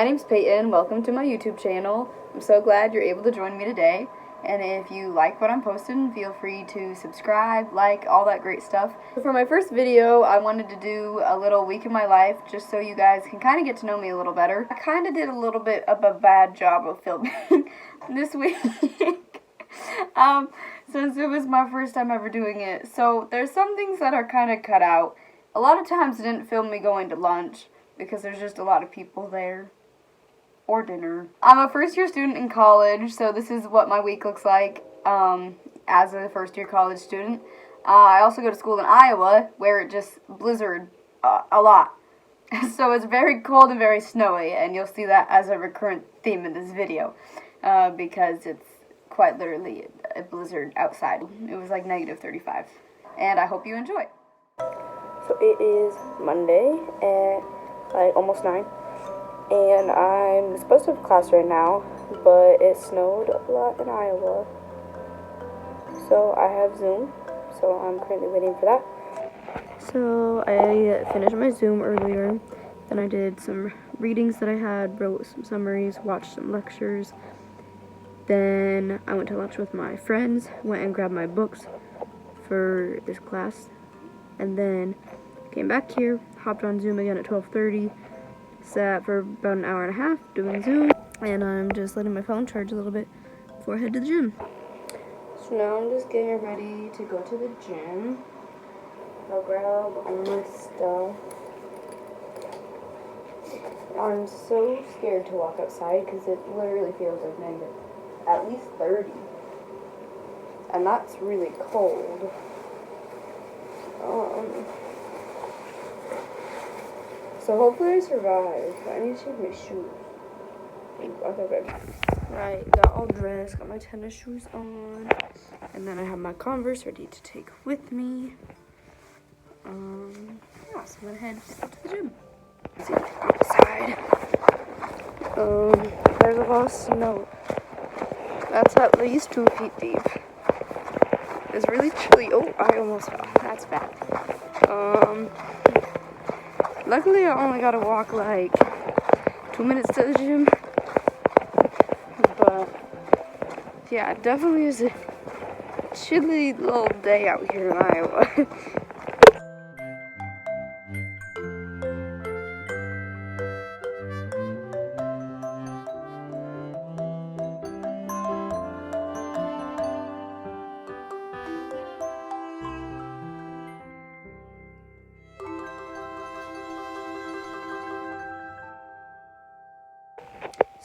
My name's Peyton. Welcome to my YouTube channel. I'm so glad you're able to join me today. And if you like what I'm posting, feel free to subscribe, like, all that great stuff. For my first video, I wanted to do a little week in my life just so you guys can kind of get to know me a little better. I kind of did a little bit of a bad job of filming this week. Since it was my first time ever doing it. So there's some things that are kind of cut out. A lot of times I didn't film me going to lunch because there's just a lot of people there. Or dinner. I'm a first-year student in college, so this is what my week looks like as a first-year college student. I also go to school in Iowa, where it just blizzard a lot. So it's very cold and very snowy, and you'll see that as a recurrent theme in this video, because it's quite literally a blizzard outside. It was like -35, and I hope you enjoy. So it is Monday at like almost 9. And I'm supposed to have class right now, but it snowed a lot in Iowa. So I have Zoom, so I'm currently waiting for that. So I finished my Zoom earlier, then I did some readings that I had, wrote some summaries, watched some lectures. Then I went to lunch with my friends, went and grabbed my books for this class, and then came back here, hopped on Zoom again at 12:30. Sat for about an hour and a half doing Zoom, and I'm just letting my phone charge a little bit before I head to the gym. So now I'm just getting ready to go to the gym. I'll grab all my stuff. I'm so scared to walk outside because it literally feels like negative at least 30, and that's really cold. So hopefully I survive. I need to take my shoes. Okay. Right, got all dressed, got my tennis shoes on, and then I have my Converse ready to take with me. Yeah, so I'm gonna head to the gym. See outside. There's a lot of snow. That's at least 2 feet deep. It's really chilly. Oh, I almost fell. That's bad. Luckily, I only gotta walk like 2 minutes to the gym. But yeah, it definitely is a chilly little day out here in Iowa.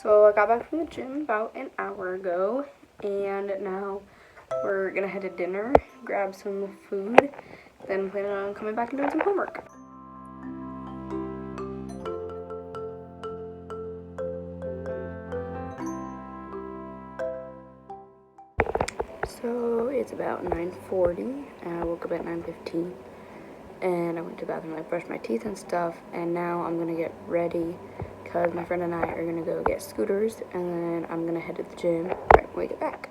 So I got back from the gym about an hour ago, and now we're gonna head to dinner, grab some food, then plan on coming back and doing some homework. So it's about 9:40, and I woke up at 9:15, and I went to the bathroom, I brushed my teeth and stuff, and now I'm gonna get ready because my friend and I are gonna go get scooters, and then I'm gonna head to the gym right when we get back.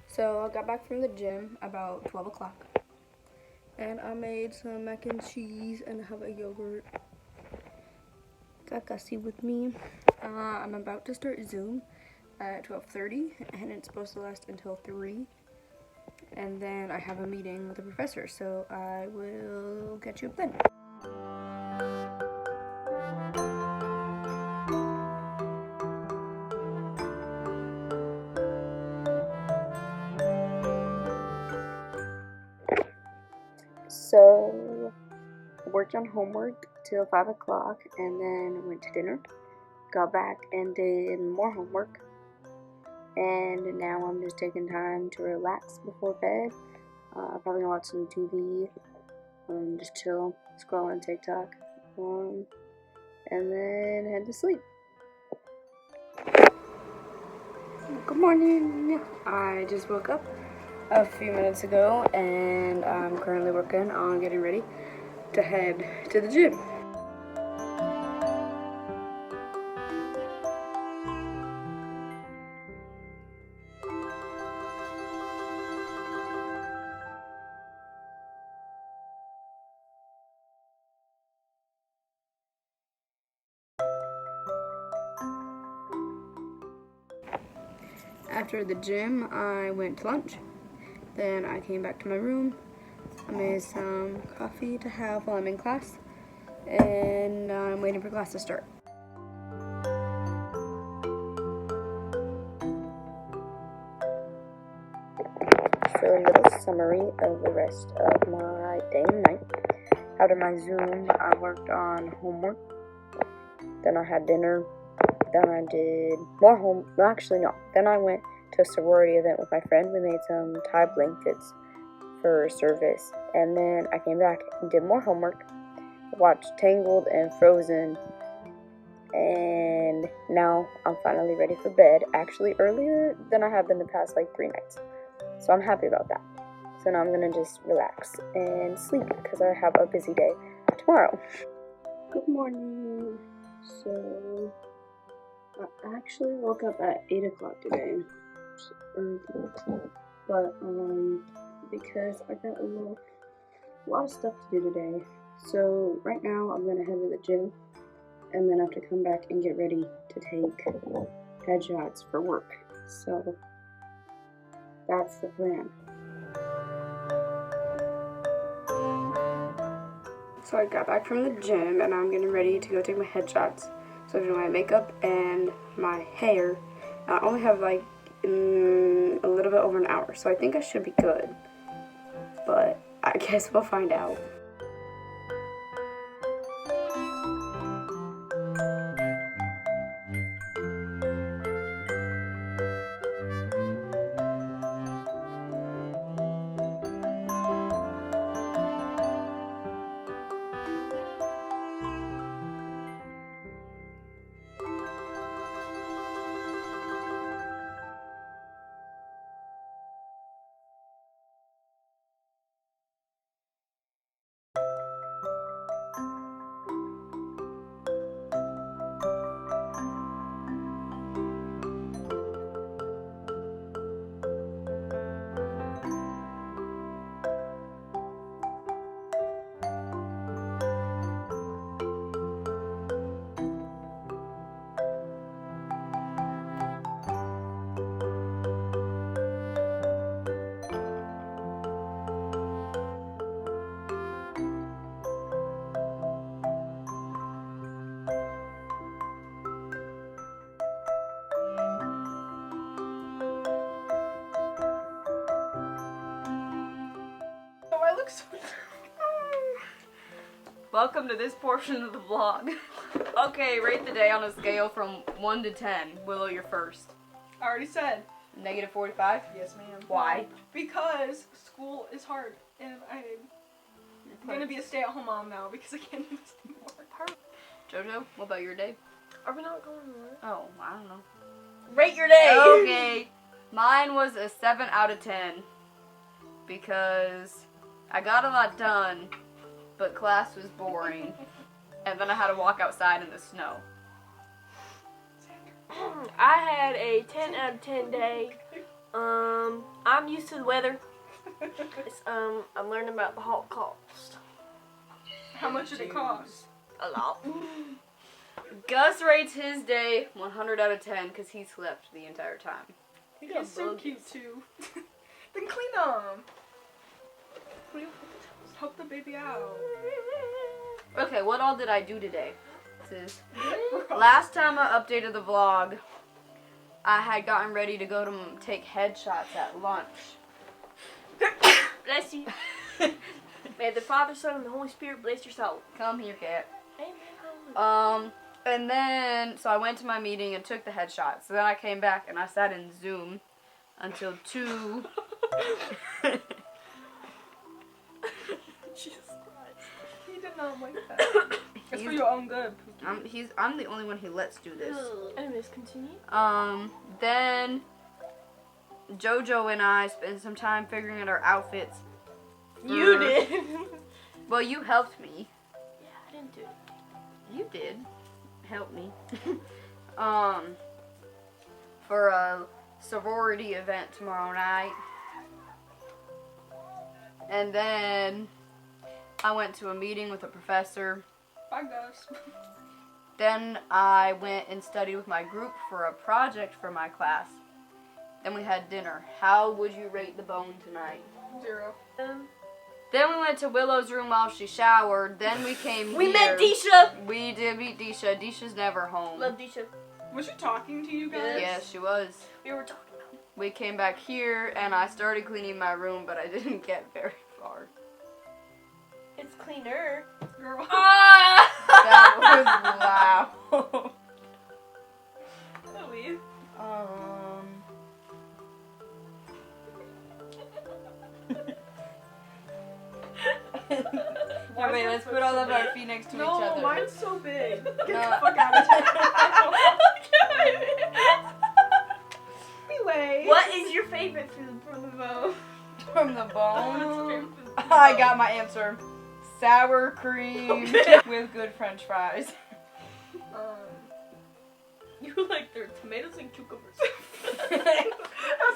So I got back from the gym about 12 o'clock. And I made some mac and cheese and have a yogurt. Got Gussie with me. I'm about to start Zoom at 12:30, and it's supposed to last until 3. And then I have a meeting with the professor, so I will catch you up then. So, worked on homework till 5 o'clock, and then went to dinner, got back and did more homework, and now I'm just taking time to relax before bed. Probably gonna watch some TV, just chill, scroll on TikTok, and then head to sleep. Good morning! I just woke up a few minutes ago, and I'm currently working on getting ready to head to the gym. After the gym, I went to lunch. Then I came back to my room. I made some coffee to have while I'm in class. And now I'm waiting for class to start. So a little summary of the rest of my day and night. After my Zoom, I worked on homework. Then I had dinner. Then I did more Then I went to a sorority event with my friend. We made some tie blankets for service. And then I came back and did more homework. Watched Tangled and Frozen. And now I'm finally ready for bed. Actually, earlier than I have been the past 3 nights. So I'm happy about that. So now I'm gonna just relax and sleep because I have a busy day tomorrow. Good morning. So I actually woke up at 8 o'clock today. But because I got a lot of stuff to do today. So right now I'm gonna head to the gym and then I have to come back and get ready to take headshots for work. So that's the plan. So I got back from the gym and I'm getting ready to go take my headshots. So I'm doing my makeup and my hair. I only have a little bit over an hour, so I think I should be good. But I guess we'll find out. Welcome to this portion of the vlog. Okay, rate the day on a scale from 1 to 10. Willow, you're first. I already said. Negative 45? Yes, ma'am. Why? Because school is hard, and I'm gonna be a stay-at-home mom now because I can't do this anymore. Jojo, what about your day? Are we not going anywhere? Oh, I don't know. Rate your day! Okay. Mine was a 7 out of 10. Because I got a lot done, but class was boring. And then I had to walk outside in the snow. I had a 10 out of 10 day. I'm used to the weather. I'm learning about the Holocaust. How much did it cost? A lot. Gus rates his day 100 out of 10 because he slept the entire time. He's so cute too. Then clean them. Help the baby out. Okay, what all did I do today? Last time I updated the vlog, I had gotten ready to go to take headshots at lunch. Bless you. May the Father, Son, and the Holy Spirit bless your soul. Come here, cat. Amen. And then, so I went to my meeting and took the headshots. So then I came back and I sat in Zoom until 2. Jesus Christ. He did not like that. It's for your own good. I'm the only one who lets do this. Anyways, continue. Then Jojo and I spent some time figuring out our outfits. You did. Well, you helped me. Yeah, I didn't do it. You did help me. For a sorority event tomorrow night. And then I went to a meeting with a professor. Bye, Gus. Then I went and studied with my group for a project for my class. Then we had dinner. How would you rate the bone tonight? 0. Then we went to Willow's room while she showered. Then we came We here. met Disha. We did meet Disha. Disha's never home. Love Disha. Was she talking to you guys? Yeah, she was. We were talking about. We came back here and I started cleaning my room, but I didn't get very far. It's cleaner. Girl. Ah! That was loud. Louise. No, wait, let's put all of our feet next to each other. No, mine's so big. Get No. the fuck out of here. Anyway. What is your favorite food from the bowl? From the bone. I got my answer. Sour cream with good French fries. You like their tomatoes and cucumbers.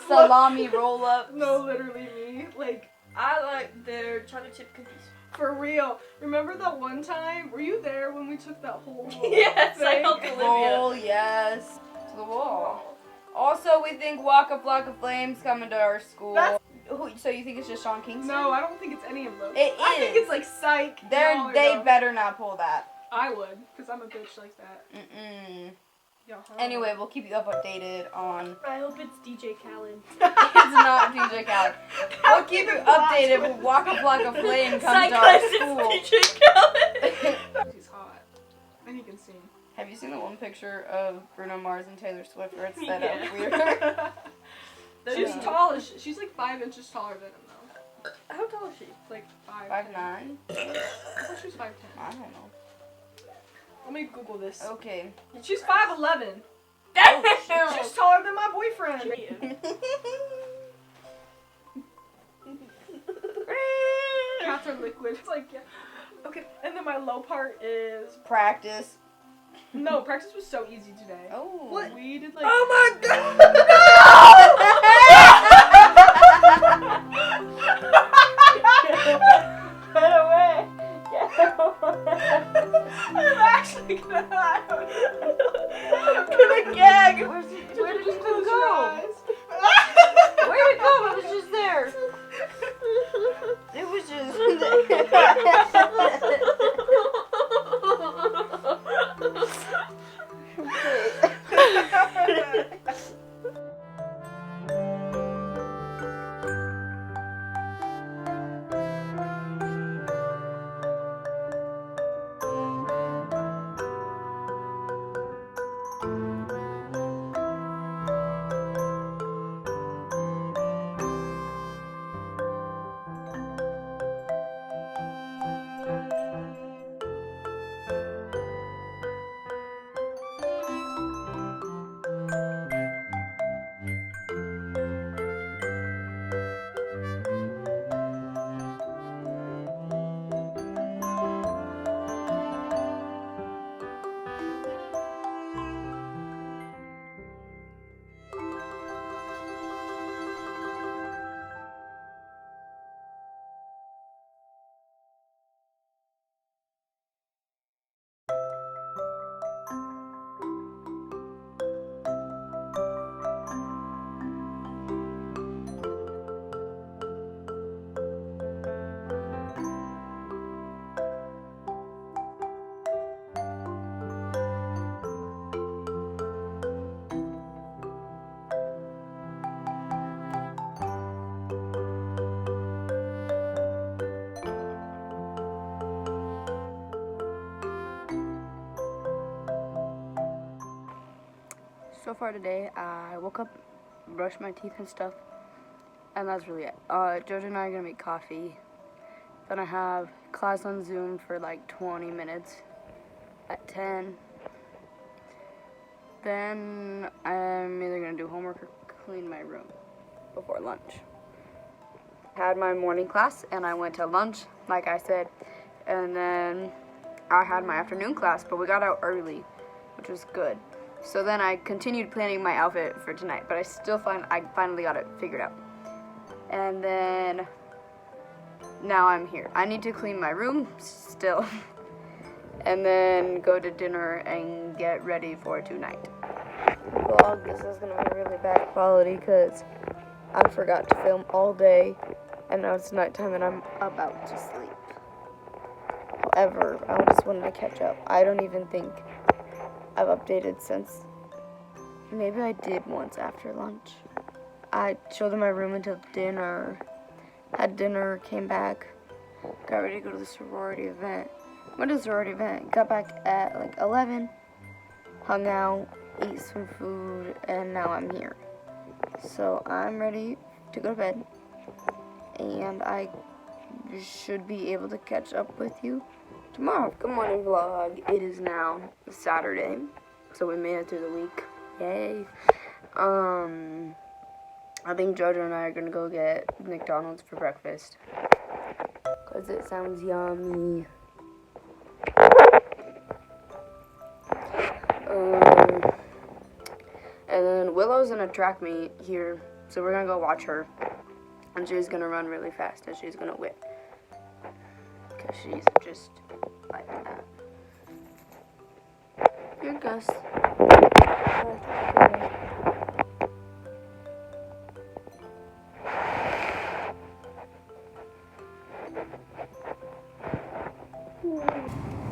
Salami roll up. No, literally me. Like, I like their chocolate chip cookies. for real. Remember that one time? Were you there when we took that whole Yes, I thing? helped Olivia. Roll, yes. To the wall. Also, we think Waka Flocka Flame's coming to our school. That's- So you think it's just Sean Kingston? No, I don't think it's any of those. It I think is. it's like Psych. They no. better not pull that. I would, because I'm a bitch like that. Mm-mm. Yeah, Anyway, we'll keep you updated on... I hope it's DJ Khaled. It's not DJ Khaled. We'll keep you updated when Waka Flocka Flame comes to our school. DJ Khaled. He's hot. And he can sing. Have you seen the one picture of Bruno Mars and Taylor Swift where it's set Yeah. up weird? She's tall as shit. She's like 5 inches taller than him though. How tall is she? Like 5'9". 5'9"? I thought she was 5'10". I don't know. Let me Google this. Okay. She's 5'11". Damn. She's taller than my boyfriend. Cats are liquid. It's like, yeah. Okay, and then my low part is... Practice. No, practice was so easy today. Oh. What? We did like... Oh my god! Get away! Get away! I'm actually gonna... I'm gonna gag! Where did Just it close go? your eyes. Where did it go? It was just there. It was just So far today, I woke up, brushed my teeth and stuff, and that's really it. Jojo and I are gonna make coffee. Then I have class on Zoom for like 20 minutes at 10. Then I'm either gonna do homework or clean my room before lunch. Had my morning class and I went to lunch, like I said, and then I had my afternoon class, but we got out early, which was good. So then I continued planning my outfit for tonight, but I finally got it figured out. And then now I'm here. I need to clean my room still, and then go to dinner and get ready for tonight. vlog. This is going to be really bad quality because I forgot to film all day and now it's nighttime and I'm about to sleep. However, I just wanted to catch up. I don't even think I've updated since. Maybe I did once after lunch. I showed them my room until dinner. Had dinner, came back, got ready to go to the sorority event. Went to the sorority event, got back at like 11, hung out, ate some food, and now I'm here. So I'm ready to go to bed. And I should be able to catch up with you tomorrow. Good morning vlog. It is now Saturday, so we made it through the week. Yay. I think Jojo and I are gonna go get McDonald's for breakfast because it sounds yummy. And then Willow's in a track meet here, so we're gonna go watch her. And she's gonna run really fast and she's gonna win. Because she's just like that. Here, Gus.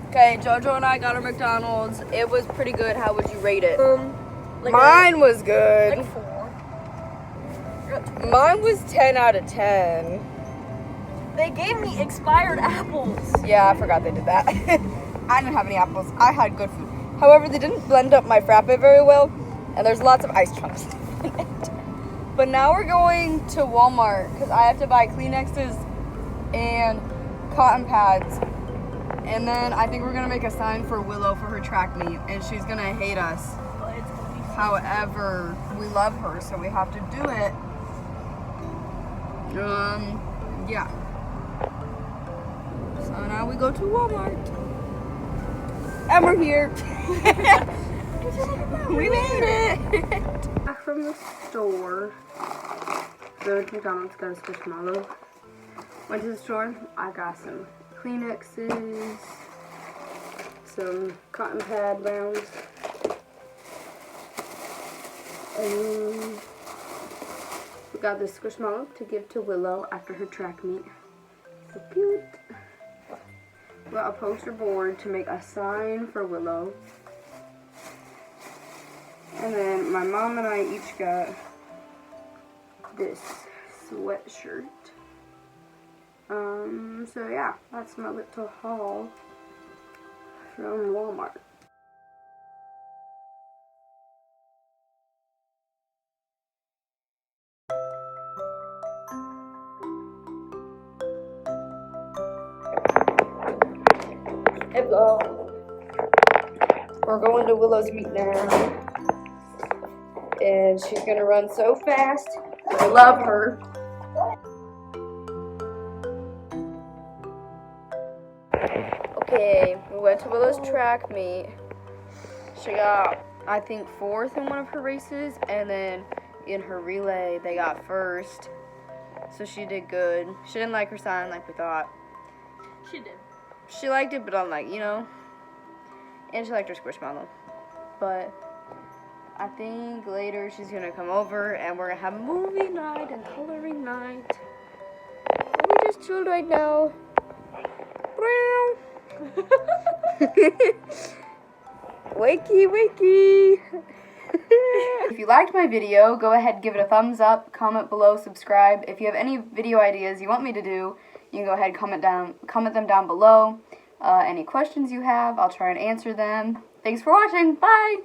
Okay, Jojo and I got our McDonald's. It was pretty good. How would you rate it? Mine was good. Like 4. Mine was 10 out of 10. They gave me expired apples. Yeah, I forgot they did that. I didn't have any apples. I had good food. However, they didn't blend up my frappe very well, and there's lots of ice chunks in it. But now we're going to Walmart because I have to buy Kleenexes and cotton pads. And then I think we're going to make a sign for Willow for her track meet, and she's going to hate us. But it's gonna be fun. However, we love her, so we have to do it. Yeah. So now we go to Walmart. And we're here. We made it. Back from the store. So McDonald's got a Squishmallow. Went to the store. I got some Kleenexes, some cotton pad rounds, and we got this Squishmallow to give to Willow after her track meet. So cute. We got a poster board to make a sign for Willow. And then my mom and I each got this sweatshirt. So yeah, that's my little haul from Walmart. Hello. We're going to Willow's meet now. And she's gonna run so fast. I love her. Okay, we went to Willow's track meet. She got, I think, 4th in one of her races, and then in her relay, they got 1st. So she did good. She didn't like her sign like we thought. She did. She liked it, but I'm like, you know. And she liked her Squishmallow. But I think later she's gonna come over and we're gonna have movie night and coloring night. And we just chilled right now. Wakey, wakey. If you liked my video, go ahead and give it a thumbs up, comment below, subscribe. If you have any video ideas you want me to do, you can go ahead and comment them down below. Any questions you have, I'll try and answer them. Thanks for watching. Bye!